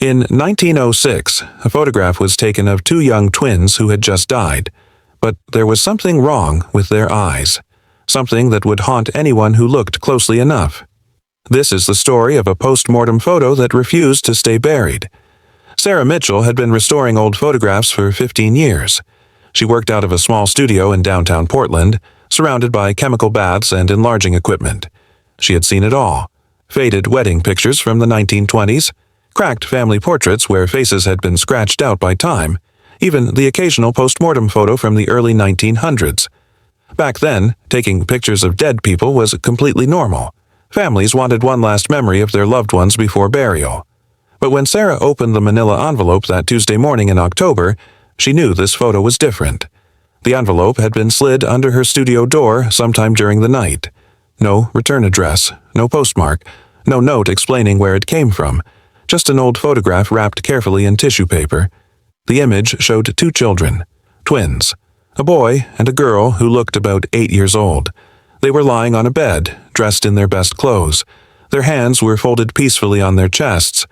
In 1906, a photograph was taken of two young twins who had just died, but there was something wrong with their eyes, something that would haunt anyone who looked closely enough. This is the story of a post-mortem photo that refused to stay buried. Sarah Mitchell had been restoring old photographs for 15 years. She worked out of a small studio in downtown Portland, surrounded by chemical baths and enlarging equipment. She had seen it all: faded wedding pictures from the 1920s, cracked family portraits where faces had been scratched out by time, even the occasional post-mortem photo from the early 1900s. Back then, taking pictures of dead people was completely normal. Families wanted one last memory of their loved ones before burial. But when Sarah opened the manila envelope that Tuesday morning in October, she knew this photo was different. The envelope had been slid under her studio door sometime during the night. No return address, no postmark, no note explaining where it came from. Just an old photograph wrapped carefully in tissue paper. The image showed two children, twins, a boy and a girl who looked about 8 years old. They were lying on a bed, dressed in their best clothes. Their hands were folded peacefully on their chests.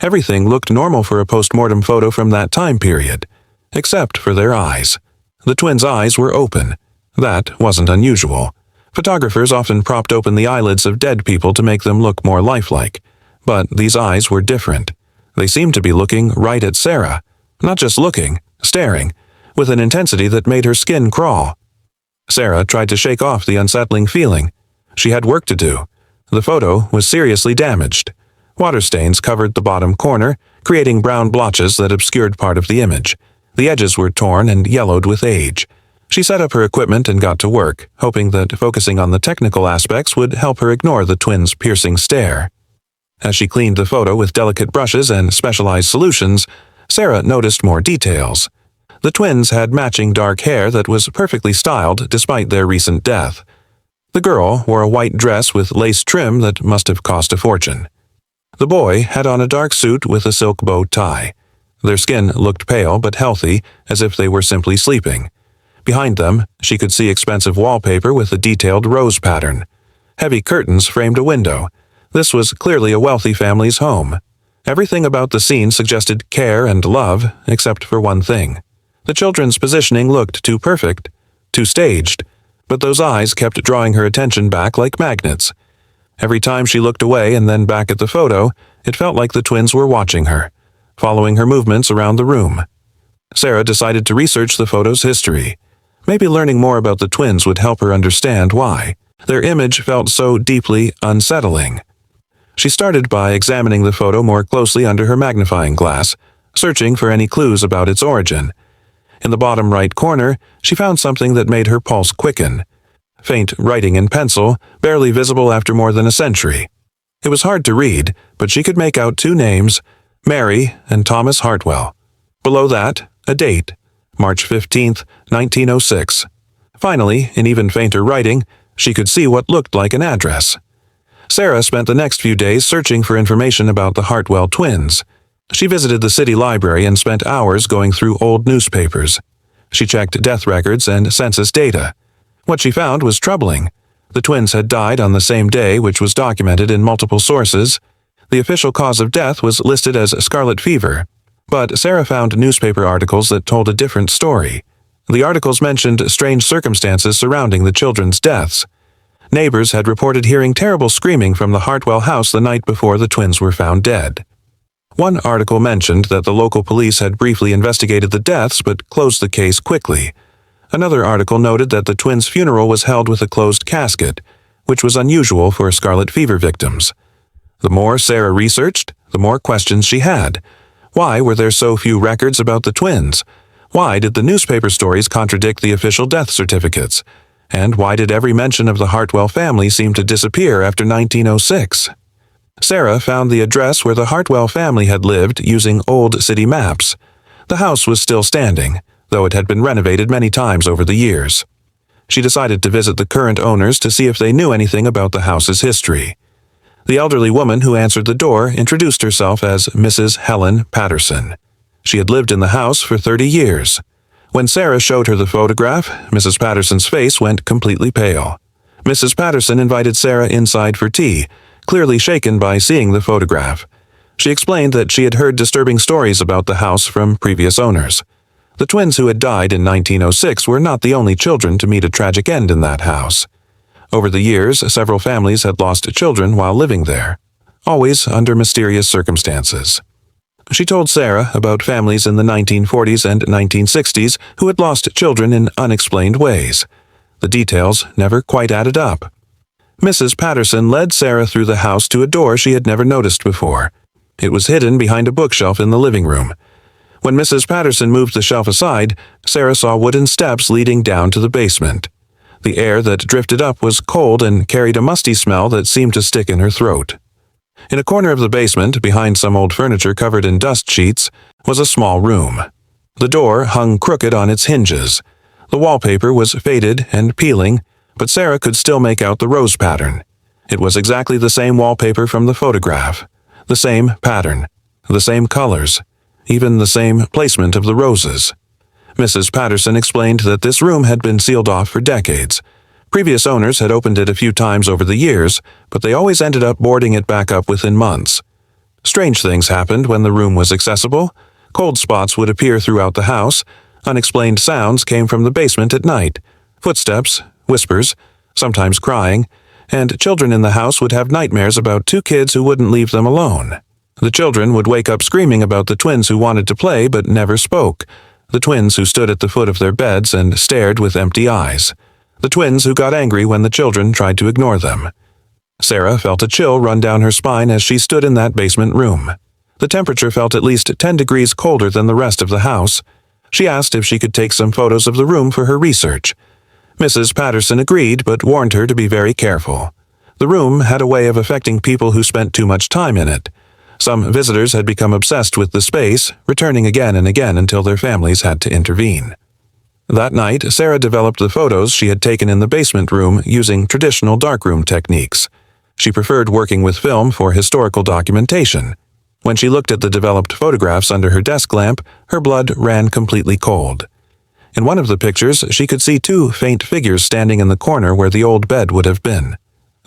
Everything looked normal for a post-mortem photo from that time period, except for their eyes. The twins' eyes were open. That wasn't unusual. Photographers often propped open the eyelids of dead people to make them look more lifelike. But these eyes were different. They seemed to be looking right at Sarah. Not just looking, staring, with an intensity that made her skin crawl. Sarah tried to shake off the unsettling feeling. She had work to do. The photo was seriously damaged. Water stains covered the bottom corner, creating brown blotches that obscured part of the image. The edges were torn and yellowed with age. She set up her equipment and got to work, hoping that focusing on the technical aspects would help her ignore the twins' piercing stare. As she cleaned the photo with delicate brushes and specialized solutions, Sarah noticed more details. The twins had matching dark hair that was perfectly styled despite their recent death. The girl wore a white dress with lace trim that must have cost a fortune. The boy had on a dark suit with a silk bow tie. Their skin looked pale but healthy, as if they were simply sleeping. Behind them, she could see expensive wallpaper with a detailed rose pattern. Heavy curtains framed a window. This was clearly a wealthy family's home. Everything about the scene suggested care and love, except for one thing. The children's positioning looked too perfect, too staged, but those eyes kept drawing her attention back like magnets. Every time she looked away and then back at the photo, it felt like the twins were watching her, following her movements around the room. Sarah decided to research the photo's history. Maybe learning more about the twins would help her understand why their image felt so deeply unsettling. She started by examining the photo more closely under her magnifying glass, searching for any clues about its origin. In the bottom right corner, she found something that made her pulse quicken. Faint writing in pencil, barely visible after more than a century. It was hard to read, but she could make out two names, Mary and Thomas Hartwell. Below that, a date, March 15th, 1906. Finally, in even fainter writing, she could see what looked like an address. Sarah spent the next few days searching for information about the Hartwell twins. She visited the city library and spent hours going through old newspapers. She checked death records and census data. What she found was troubling. The twins had died on the same day, which was documented in multiple sources. The official cause of death was listed as scarlet fever, but Sarah found newspaper articles that told a different story. The articles mentioned strange circumstances surrounding the children's deaths. Neighbors had reported hearing terrible screaming from the Hartwell house the night before the twins were found dead. One article mentioned that the local police had briefly investigated the deaths but closed the case quickly. Another article noted that the twins' funeral was held with a closed casket, which was unusual for scarlet fever victims. The more Sarah researched, the more questions she had. Why were there so few records about the twins? Why did the newspaper stories contradict the official death certificates? And why did every mention of the Hartwell family seem to disappear after 1906? Sarah found the address where the Hartwell family had lived using old city maps. The house was still standing, though it had been renovated many times over the years. She decided to visit the current owners to see if they knew anything about the house's history. The elderly woman who answered the door introduced herself as Mrs. Helen Patterson. She had lived in the house for 30 years. When Sarah showed her the photograph, Mrs. Patterson's face went completely pale. Mrs. Patterson invited Sarah inside for tea, clearly shaken by seeing the photograph. She explained that she had heard disturbing stories about the house from previous owners. The twins who had died in 1906 were not the only children to meet a tragic end in that house. Over the years, several families had lost children while living there, always under mysterious circumstances. She told Sarah about families in the 1940s and 1960s who had lost children in unexplained ways. The details never quite added up. Mrs. Patterson led Sarah through the house to a door she had never noticed before. It was hidden behind a bookshelf in the living room. When Mrs. Patterson moved the shelf aside, Sarah saw wooden steps leading down to the basement. The air that drifted up was cold and carried a musty smell that seemed to stick in her throat. In a corner of the basement, behind some old furniture covered in dust sheets, was a small room. The door hung crooked on its hinges. The wallpaper was faded and peeling, but Sarah could still make out the rose pattern. It was exactly the same wallpaper from the photograph. The same pattern, the same colors, even the same placement of the roses. Mrs. Patterson explained that this room had been sealed off for decades. Previous owners had opened it a few times over the years, but they always ended up boarding it back up within months. Strange things happened when the room was accessible. Cold spots would appear throughout the house. Unexplained sounds came from the basement at night. Footsteps, whispers, sometimes crying, and children in the house would have nightmares about two kids who wouldn't leave them alone. The children would wake up screaming about the twins who wanted to play but never spoke, the twins who stood at the foot of their beds and stared with empty eyes, the twins who got angry when the children tried to ignore them. Sarah felt a chill run down her spine as she stood in that basement room. The temperature felt at least 10 degrees colder than the rest of the house. She asked if she could take some photos of the room for her research. Mrs. Patterson agreed, but warned her to be very careful. The room had a way of affecting people who spent too much time in it. Some visitors had become obsessed with the space, returning again and again until their families had to intervene. That night, Sarah developed the photos she had taken in the basement room using traditional darkroom techniques. She preferred working with film for historical documentation. When she looked at the developed photographs under her desk lamp, her blood ran completely cold. In one of the pictures, she could see two faint figures standing in the corner where the old bed would have been.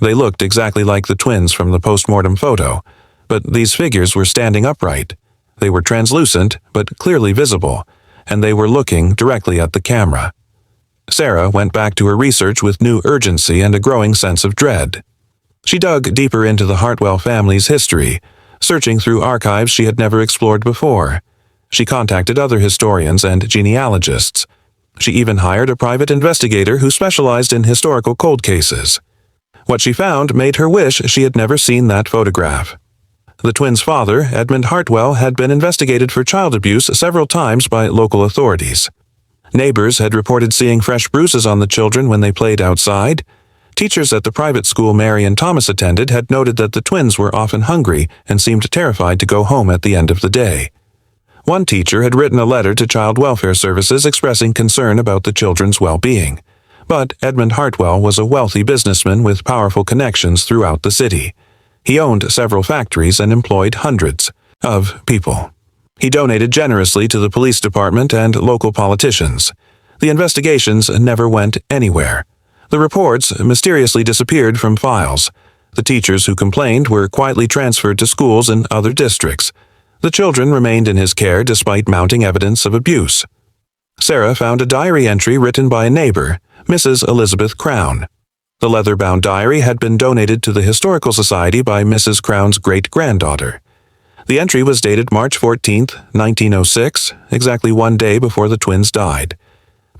They looked exactly like the twins from the post-mortem photo, but these figures were standing upright. They were translucent, but clearly visible, and they were looking directly at the camera. Sarah went back to her research with new urgency and a growing sense of dread. She dug deeper into the Hartwell family's history, searching through archives she had never explored before. She contacted other historians and genealogists. She even hired a private investigator who specialized in historical cold cases. What she found made her wish she had never seen that photograph. The twins' father, Edmund Hartwell, had been investigated for child abuse several times by local authorities. Neighbors had reported seeing fresh bruises on the children when they played outside. Teachers at the private school Mary and Thomas attended had noted that the twins were often hungry and seemed terrified to go home at the end of the day. One teacher had written a letter to Child Welfare Services expressing concern about the children's well-being. But Edmund Hartwell was a wealthy businessman with powerful connections throughout the city. He owned several factories and employed hundreds of people. He donated generously to the police department and local politicians. The investigations never went anywhere. The reports mysteriously disappeared from files. The teachers who complained were quietly transferred to schools in other districts. The children remained in his care despite mounting evidence of abuse. Sarah found a diary entry written by a neighbor, Mrs. Elizabeth Crown. The leather-bound diary had been donated to the Historical Society by Mrs. Crown's great-granddaughter. The entry was dated March 14, 1906, exactly one day before the twins died.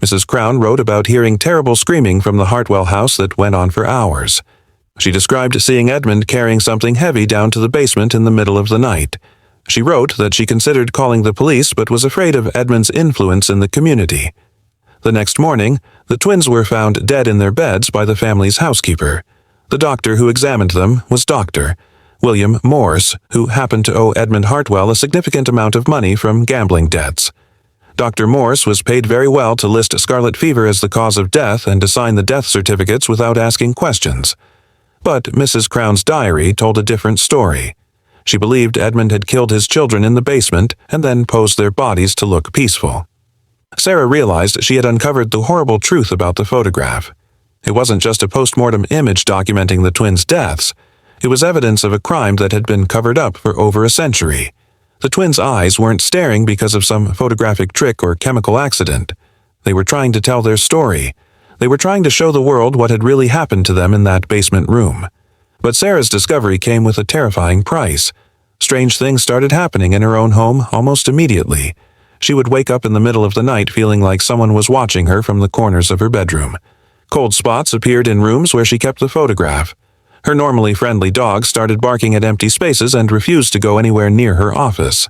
Mrs. Crown wrote about hearing terrible screaming from the Hartwell house that went on for hours. She described seeing Edmund carrying something heavy down to the basement in the middle of the night. She wrote that she considered calling the police but was afraid of Edmund's influence in the community. The next morning, the twins were found dead in their beds by the family's housekeeper. The doctor who examined them was Dr. William Morse, who happened to owe Edmund Hartwell a significant amount of money from gambling debts. Dr. Morse was paid very well to list scarlet fever as the cause of death and to sign the death certificates without asking questions. But Mrs. Crown's diary told a different story. She believed Edmund had killed his children in the basement and then posed their bodies to look peaceful. Sarah realized she had uncovered the horrible truth about the photograph. It wasn't just a post-mortem image documenting the twins' deaths. It was evidence of a crime that had been covered up for over a century. The twins' eyes weren't staring because of some photographic trick or chemical accident. They were trying to tell their story. They were trying to show the world what had really happened to them in that basement room. But Sarah's discovery came with a terrifying price. Strange things started happening in her own home almost immediately. She would wake up in the middle of the night feeling like someone was watching her from the corners of her bedroom. Cold spots appeared in rooms where she kept the photograph. Her normally friendly dog started barking at empty spaces and refused to go anywhere near her office.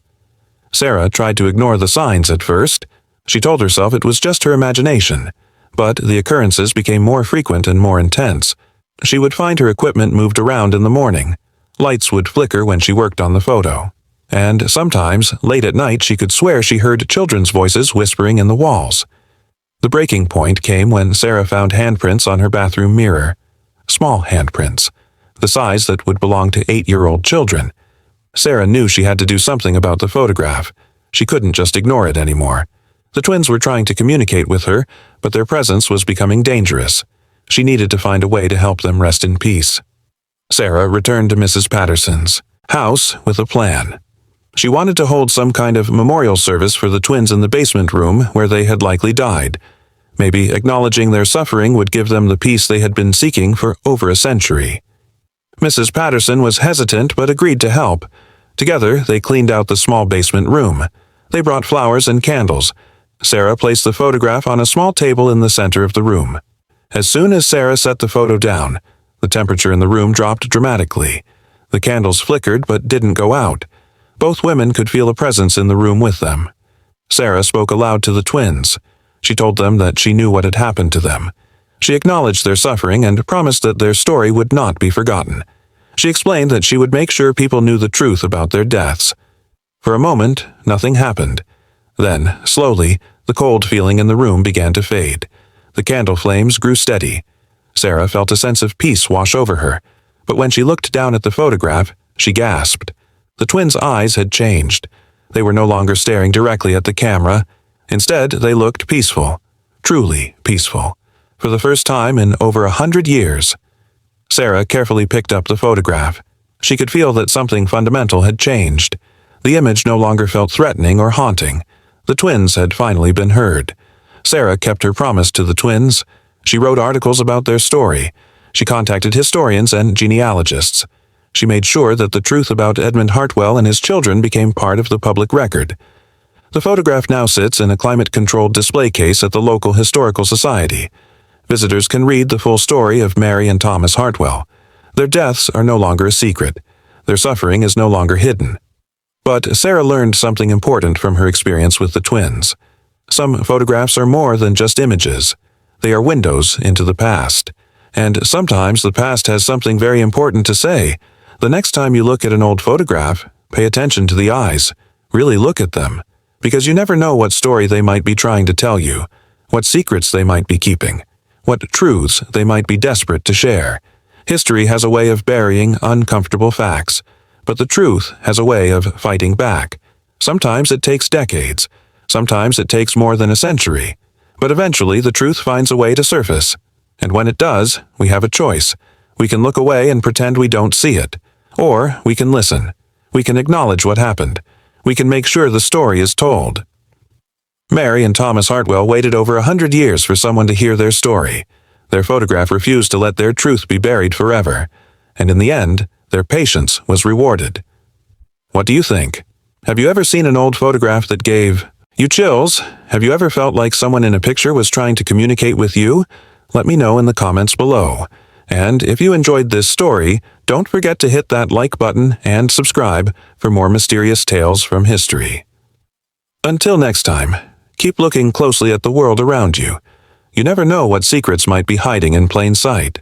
Sarah tried to ignore the signs at first. She told herself it was just her imagination. But the occurrences became more frequent and more intense. She would find her equipment moved around in the morning. Lights would flicker when she worked on the photo. And sometimes, late at night, she could swear she heard children's voices whispering in the walls. The breaking point came when Sarah found handprints on her bathroom mirror. Small handprints, the size that would belong to 8-year-old children. Sarah knew she had to do something about the photograph. She couldn't just ignore it anymore. The twins were trying to communicate with her, but their presence was becoming dangerous. She needed to find a way to help them rest in peace. Sarah returned to Mrs. Patterson's house with a plan. She wanted to hold some kind of memorial service for the twins in the basement room where they had likely died. Maybe acknowledging their suffering would give them the peace they had been seeking for over a century. Mrs. Patterson was hesitant but agreed to help. Together, they cleaned out the small basement room. They brought flowers and candles. Sarah placed the photograph on a small table in the center of the room. As soon as Sarah set the photo down, the temperature in the room dropped dramatically. The candles flickered but didn't go out. Both women could feel a presence in the room with them. Sarah spoke aloud to the twins. She told them that she knew what had happened to them. She acknowledged their suffering and promised that their story would not be forgotten. She explained that she would make sure people knew the truth about their deaths. For a moment, nothing happened. Then, slowly, the cold feeling in the room began to fade. The candle flames grew steady. Sarah felt a sense of peace wash over her. But when she looked down at the photograph, she gasped. The twins' eyes had changed. They were no longer staring directly at the camera. Instead, they looked peaceful. Truly peaceful. For the first time in over 100 years. Sarah carefully picked up the photograph. She could feel that something fundamental had changed. The image no longer felt threatening or haunting. The twins had finally been heard. Sarah kept her promise to the twins. She wrote articles about their story. She contacted historians and genealogists. She made sure that the truth about Edmund Hartwell and his children became part of the public record. The photograph now sits in a climate-controlled display case at the local historical society. Visitors can read the full story of Mary and Thomas Hartwell. Their deaths are no longer a secret. Their suffering is no longer hidden. But Sarah learned something important from her experience with the twins. Some photographs are more than just images. They are windows into the past. And sometimes the past has something very important to say. The next time you look at an old photograph, pay attention to the eyes. Really look at them. Because you never know what story they might be trying to tell you, what secrets they might be keeping, what truths they might be desperate to share. History has a way of burying uncomfortable facts, but the truth has a way of fighting back. Sometimes it takes decades. Sometimes it takes more than a century. But eventually the truth finds a way to surface. And when it does, we have a choice. We can look away and pretend we don't see it. Or we can listen. We can acknowledge what happened. We can make sure the story is told. Mary and Thomas Hartwell waited over 100 years for someone to hear their story. Their photograph refused to let their truth be buried forever. And in the end, their patience was rewarded. What do you think? Have you ever seen an old photograph that gave you chills? Have you ever felt like someone in a picture was trying to communicate with you? Let me know in the comments below. And if you enjoyed this story, don't forget to hit that like button and subscribe for more mysterious tales from history. Until next time, keep looking closely at the world around you. You never know what secrets might be hiding in plain sight.